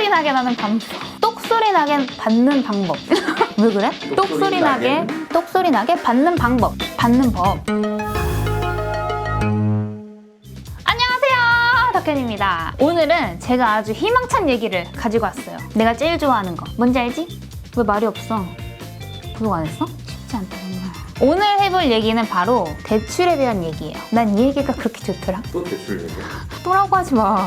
똑소리 나게 나는 방법. 똑소리 나게 받는 방법. 왜 그래? 똑소리 나게 받는 방법. 받는 법. 안녕하세요, 덕현입니다. 오늘은 제가 아주 희망찬 얘기를 가지고 왔어요. 내가 제일 좋아하는 거. 뭔지 알지? 왜 말이 없어? 구독 안 했어? 쉽지 않다 정말. 오늘 해볼 얘기는 바로 대출에 대한 얘기예요. 난 이 얘기가 그렇게 좋더라. 또 대출 얘기야? 또라고 하지 마.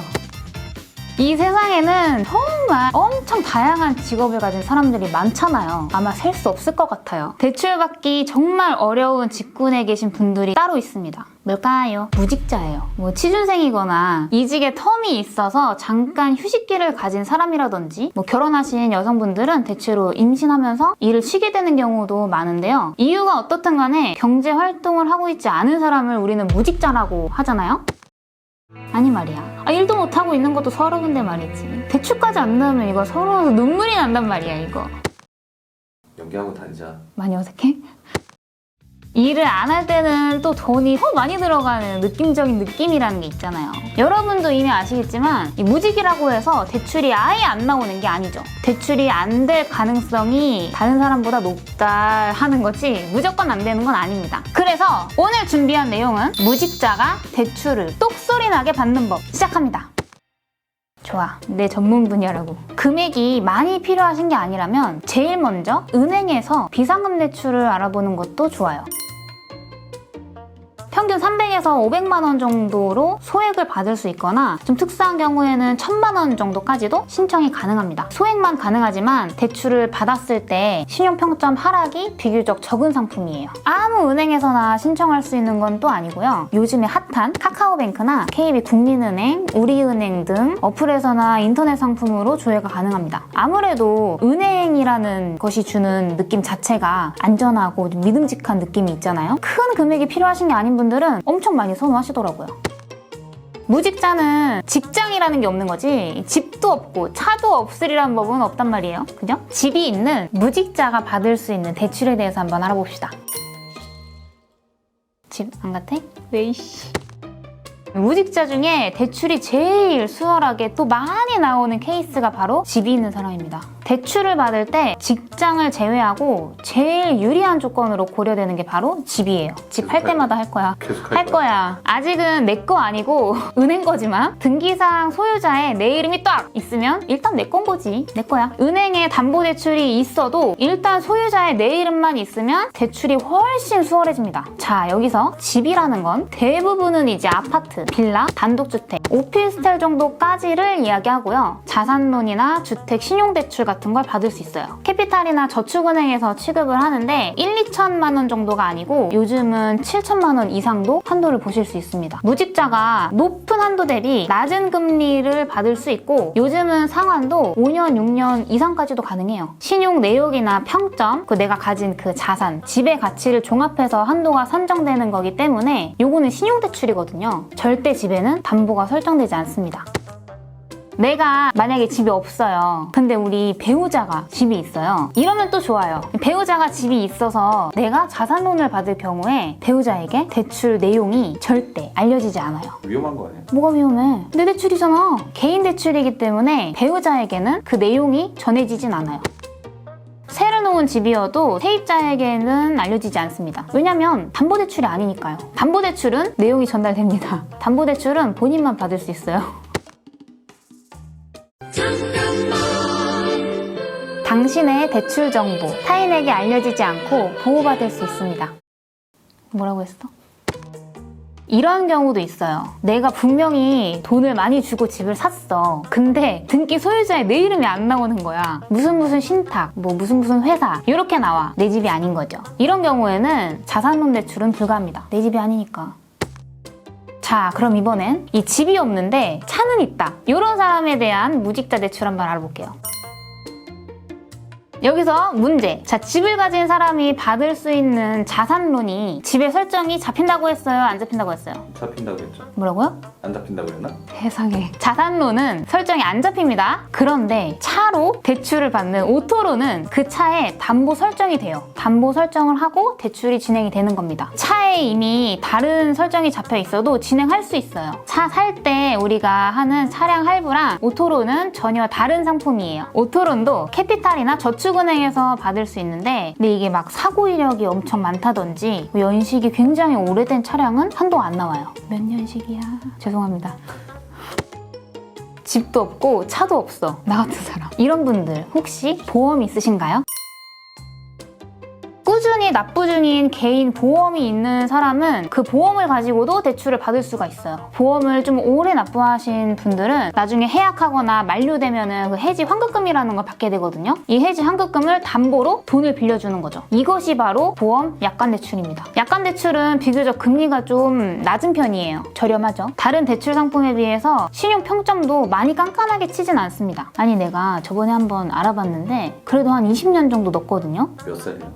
이 세상에는 정말 엄청 다양한 직업을 가진 사람들이 많잖아요. 아마 셀 수 없을 것 같아요. 대출받기 정말 어려운 직군에 계신 분들이 따로 있습니다. 뭘까요? 무직자예요. 뭐 취준생이거나 이직의 텀이 있어서 잠깐 휴식기를 가진 사람이라든지 뭐 결혼하신 여성분들은 대체로 임신하면서 일을 쉬게 되는 경우도 많은데요. 이유가 어떻든 간에 경제 활동을 하고 있지 않은 사람을 우리는 무직자라고 하잖아요. 아니 말이야. 일도 못하고 있는 것도 서러운데 말이지. 대출까지 안 나오면 이거 서러워서 눈물이 난단 말이야 이거. 연기하고 다니자. 많이 어색해? 일을 안 할 때는 또 돈이 더 많이 들어가는 느낌적인 느낌이라는 게 있잖아요. 여러분도 이미 아시겠지만 이 무직이라고 해서 대출이 아예 안 나오는 게 아니죠. 대출이 안 될 가능성이 다른 사람보다 높다 하는 거지 무조건 안 되는 건 아닙니다. 그래서 오늘 준비한 내용은 무직자가 대출을 똑소리 나게 받는 법 시작합니다. 좋아, 내 전문 분야라고. 금액이 많이 필요하신 게 아니라면 제일 먼저 은행에서 비상금 대출을 알아보는 것도 좋아요. 평균 300에서 500만 원 정도로 소액을 받을 수 있거나 좀 특수한 경우에는 1000만 원 정도까지도 신청이 가능합니다. 소액만 가능하지만 대출을 받았을 때 신용평점 하락이 비교적 적은 상품이에요. 아무 은행에서나 신청할 수 있는 건 또 아니고요. 요즘에 핫한 카카오뱅크나 KB국민은행, 우리은행 등 어플에서나 인터넷 상품으로 조회가 가능합니다. 아무래도 은행이라는 것이 주는 느낌 자체가 안전하고 믿음직한 느낌이 있잖아요. 큰 금액이 필요하신 게 아닌 분들은 엄청 많이 선호하시더라고요. 무직자는 직장이라는 게 없는 거지 집도 없고 차도 없으리란 법은 없단 말이에요. 그죠? 집이 있는 무직자가 받을 수 있는 대출에 대해서 한번 알아봅시다. 집 안 같아? 왜이씨. 무직자 중에 대출이 제일 수월하게 또 많이 나오는 케이스가 바로 집이 있는 사람입니다. 대출을 받을 때 직장을 제외하고 제일 유리한 조건으로 고려되는 게 바로 집이에요. 집 할 때마다 할 거야. 계속 할 거야. 아직은 내 거 아니고 은행 거지만 등기상 소유자에 내 이름이 딱 있으면 일단 내 건 거지. 내 거야. 은행에 담보대출이 있어도 일단 소유자의 내 이름만 있으면 대출이 훨씬 수월해집니다. 자, 여기서 집이라는 건 대부분은 이제 아파트, 빌라, 단독주택, 오피스텔 정도까지를 이야기하고요. 자산론이나 주택 신용대출 같은 걸 받을 수 있어요. 캐피탈이나 저축은행에서 취급을 하는데 1, 2천만 원 정도가 아니고 요즘은 7천만 원 이상도 한도를 보실 수 있습니다. 무직자가 높은 한도 대비 낮은 금리를 받을 수 있고 요즘은 상환도 5년, 6년 이상까지도 가능해요. 신용 내역이나 평점, 내가 가진 그 자산, 집의 가치를 종합해서 한도가 산정되는 거기 때문에 요거는 신용대출이거든요. 절대 집에는 담보가 설정되지 않습니다. 내가 만약에 집이 없어요. 근데 우리 배우자가 집이 있어요. 이러면 또 좋아요. 배우자가 집이 있어서 내가 자산론을 받을 경우에 배우자에게 대출 내용이 절대 알려지지 않아요. 위험한 거 아니야? 뭐가 위험해? 내 대출이잖아. 개인 대출이기 때문에 배우자에게는 그 내용이 전해지진 않아요. 새로 놓은 집이어도 세입자에게는 알려지지 않습니다. 왜냐면 담보대출이 아니니까요. 담보대출은 내용이 전달됩니다. 담보대출은 본인만 받을 수 있어요. 당신의 대출 정보, 타인에게 알려지지 않고 보호받을 수 있습니다. 뭐라고 했어? 이런 경우도 있어요. 내가 분명히 돈을 많이 주고 집을 샀어. 근데 등기 소유자의 내 이름이 안 나오는 거야. 무슨 신탁, 무슨 회사 이렇게 나와. 내 집이 아닌 거죠. 이런 경우에는 자산론 대출은 불가합니다. 내 집이 아니니까. 자, 그럼 이번엔 이 집이 없는데 차는 있다. 이런 사람에 대한 무직자 대출 한번 알아볼게요. 여기서 문제. 자, 집을 가진 사람이 받을 수 있는 자산론이 집의 설정이 잡힌다고 했어요? 안 잡힌다고 했어요? 잡힌다고 했죠. 뭐라고요? 안 잡힌다고 했나? 세상에. 자산론은 설정이 안 잡힙니다. 그런데 차로 대출을 받는 오토로는 그 차에 담보 설정이 돼요. 담보 설정을 하고 대출이 진행이 되는 겁니다. 차에 이미 다른 설정이 잡혀 있어도 진행할 수 있어요. 차 살 때 우리가 하는 차량 할부랑 오토로는 전혀 다른 상품이에요. 오토론도 캐피탈이나 저축은행에서 받을 수 있는데 근데 이게 막 사고 이력이 엄청 많다든지 연식이 굉장히 오래된 차량은 한도가 안 나와요. 몇 년식이야? 죄송합니다. 집도 없고 차도 없어. 나 같은 사람. 이런 분들 혹시 보험 있으신가요? 꾸준히 납부 중인 개인 보험이 있는 사람은 그 보험을 가지고도 대출을 받을 수가 있어요. 보험을 좀 오래 납부하신 분들은 나중에 해약하거나 만료되면은 그 해지 환급금이라는 걸 받게 되거든요. 이 해지 환급금을 담보로 돈을 빌려주는 거죠. 이것이 바로 보험 약관 대출입니다. 약관 대출은 비교적 금리가 좀 낮은 편이에요. 저렴하죠. 다른 대출 상품에 비해서 신용 평점도 많이 깐깐하게 치진 않습니다. 아니 내가 저번에 한번 알아봤는데 그래도 한 20년 정도 넣었거든요. 몇 살이야?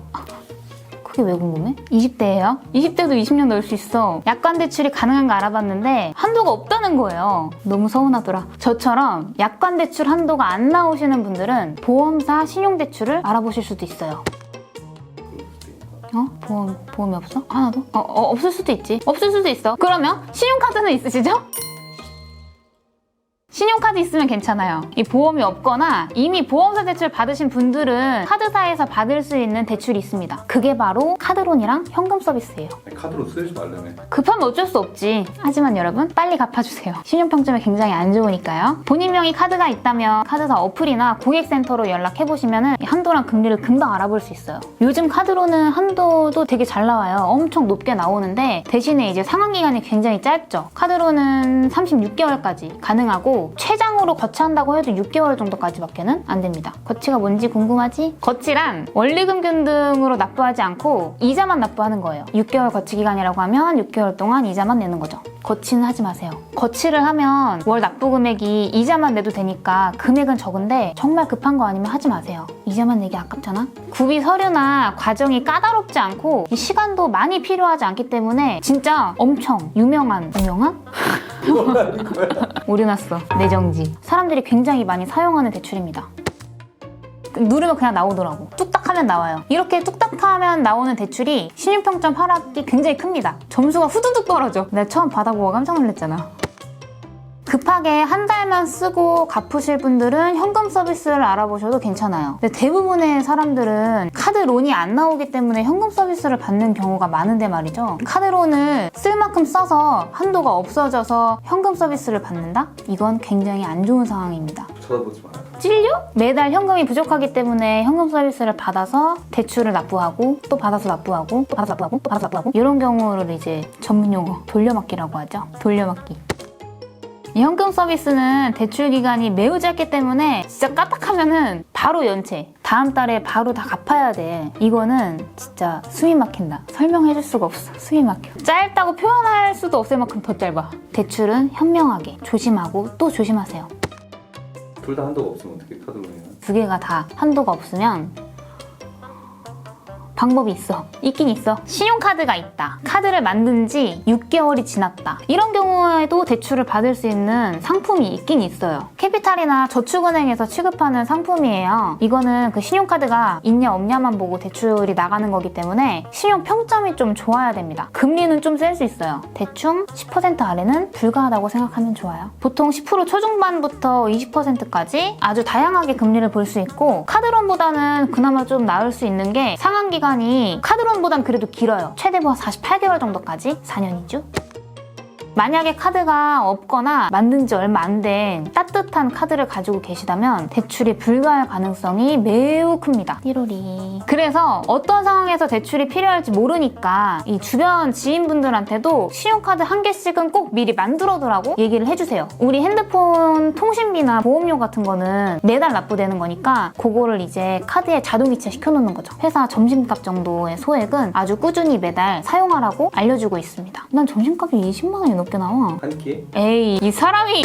그게 왜 궁금해? 20대예요? 20대도 20년 넣을 수 있어. 약관 대출이 가능한가 알아봤는데 한도가 없다는 거예요. 너무 서운하더라. 저처럼 약관 대출 한도가 안 나오시는 분들은 보험사 신용대출을 알아보실 수도 있어요. 보험이 없어? 하나도? 없을 수도 있지. 없을 수도 있어. 그러면 신용카드는 있으시죠? 신용카드 있으면 괜찮아요. 이 보험이 없거나 이미 보험사 대출 받으신 분들은 카드사에서 받을 수 있는 대출이 있습니다. 그게 바로 카드론이랑 현금 서비스예요. 카드로 쓰지 말라며. 급하면 어쩔 수 없지. 하지만 여러분 빨리 갚아주세요. 신용평점이 굉장히 안 좋으니까요. 본인 명의 카드가 있다면 카드사 어플이나 고객센터로 연락해보시면 한도랑 금리를 금방 알아볼 수 있어요. 요즘 카드로는 한도도 되게 잘 나와요. 엄청 높게 나오는데 대신에 이제 상환기간이 굉장히 짧죠. 카드로는 36개월까지 가능하고 최장으로 거치한다고 해도 6개월 정도까지밖에는 안 됩니다. 거치가 뭔지 궁금하지? 거치란 원리금 등으로 납부하지 않고 이자만 납부하는 거예요. 6개월 거치 기간이라고 하면 6개월 동안 이자만 내는 거죠. 거치는 하지 마세요. 거치를 하면 월 납부 금액이 이자만 내도 되니까 금액은 적은데 정말 급한 거 아니면 하지 마세요. 이자만 내기 아깝잖아? 구비 서류나 과정이 까다롭지 않고 시간도 많이 필요하지 않기 때문에 진짜 엄청 유명한? 오류 났어. 내정지. 사람들이 굉장히 많이 사용하는 대출입니다. 누르면 그냥 나오더라고. 뚝딱 하면 나와요. 이렇게 뚝딱 하면 나오는 대출이 신용평점 하락이 굉장히 큽니다. 점수가 후두둑 떨어져. 내가 처음 받아보고 깜짝 놀랐잖아. 급하게 한 달만 쓰고 갚으실 분들은 현금 서비스를 알아보셔도 괜찮아요. 근데 대부분의 사람들은 카드론이 안 나오기 때문에 현금 서비스를 받는 경우가 많은데 말이죠. 카드론을 쓸 만큼 써서 한도가 없어져서 현금 서비스를 받는다? 이건 굉장히 안 좋은 상황입니다. 쳐다보지 마. 찔려? 매달 현금이 부족하기 때문에 현금 서비스를 받아서 대출을 납부하고 또 받아서 납부하고 또 받아서 납부하고 또 받아서 납부하고 이런 경우를 이제 전문 용어 돌려막기라고 하죠. 돌려막기. 이 현금 서비스는 대출 기간이 매우 짧기 때문에 진짜 까딱하면은 바로 연체. 다음 달에 바로 다 갚아야 돼. 이거는 진짜 숨이 막힌다. 설명해줄 수가 없어. 숨이 막혀. 짧다고 표현할 수도 없을 만큼 더 짧아. 대출은 현명하게 조심하고 또 조심하세요. 둘 다 한도가 없으면 어떻게 카드론이나? 두 개가 다 한도가 없으면 방법이 있어. 있긴 있어. 신용카드가 있다. 카드를 만든 지 6개월이 지났다. 이런 경우에도 대출을 받을 수 있는 상품이 있긴 있어요. 캐피탈이나 저축은행에서 취급하는 상품이에요. 이거는 그 신용카드가 있냐 없냐만 보고 대출이 나가는 거기 때문에 신용평점이 좀 좋아야 됩니다. 금리는 좀 셀 수 있어요. 대충 10% 아래는 불가하다고 생각하면 좋아요. 보통 10% 초중반부터 20%까지 아주 다양하게 금리를 볼 수 있고 카드론보다는 그나마 좀 나을 수 있는 게 상환기간 카드론보단 그래도 길어요. 최대 48개월 정도까지 4년이죠. 만약에 카드가 없거나 만든 지 얼마 안 된 따뜻한 카드를 가지고 계시다면 대출이 불가할 가능성이 매우 큽니다. 띠로리. 그래서 어떤 상황에서 대출이 필요할지 모르니까 이 주변 지인분들한테도 신용카드 한 개씩은 꼭 미리 만들어두라고 얘기를 해주세요. 우리 핸드폰 통신비나 보험료 같은 거는 매달 납부되는 거니까 그거를 이제 카드에 자동이체 시켜놓는 거죠. 회사 점심값 정도의 소액은 아주 꾸준히 매달 사용하라고 알려주고 있습니다. 난 점심값이 20만 원이 넘게 나와. 한 끼에? 에이, 이 사람이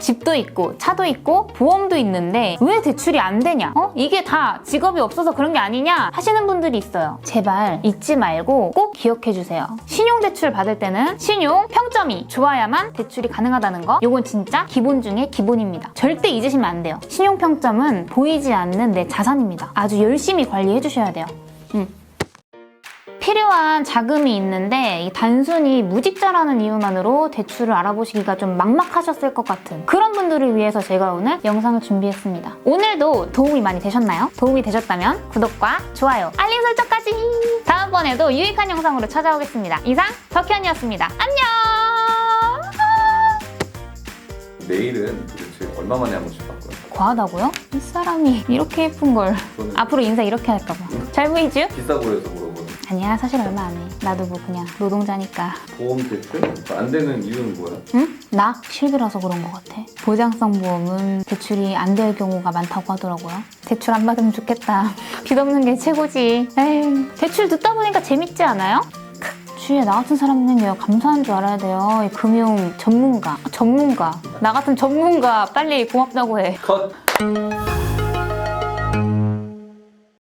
집도 있고 차도 있고 보험도 있는데 왜 대출이 안 되냐? 이게 다 직업이 없어서 그런 게 아니냐 하시는 분들이 있어요. 제발 잊지 말고 꼭 기억해 주세요. 신용대출 받을 때는 신용 평점이 좋아야만 대출이 가능하다는 거, 요건 진짜 기본 중에 기본입니다. 절대 잊으시면 안 돼요. 신용 평점은 보이지 않는 내 자산입니다. 아주 열심히 관리해 주셔야 돼요. 필요한 자금이 있는데 이 단순히 무직자라는 이유만으로 대출을 알아보시기가 좀 막막하셨을 것 같은 그런 분들을 위해서 제가 오늘 영상을 준비했습니다. 오늘도 도움이 많이 되셨나요? 도움이 되셨다면 구독과 좋아요, 알림 설정까지! 다음번에도 유익한 영상으로 찾아오겠습니다. 이상 덕현이었습니다. 안녕! 내일은 도대체 얼마 만에 한 번씩 바꿔요? 과하다고요? 이 사람이 이렇게 예쁜 걸 저는 앞으로 인사 이렇게 할까봐. 잘 보이죠? 비싸 보여서 물어보는. 아니야, 사실 얼마 안 해. 나도 뭐 그냥 노동자니까. 보험 대출? 안 되는 이유는 뭐야? 응? 나? 실비라서 그런 것 같아. 보장성 보험은 대출이 안 될 경우가 많다고 하더라고요. 대출 안 받으면 좋겠다. 빚 없는 게 최고지. 에휴, 대출 듣다 보니까 재밌지 않아요? 주위에 나 같은 사람 있는 게 감사한 줄 알아야 돼요. 이 금융 전문가. 나 같은 전문가 빨리 고맙다고 해. 컷!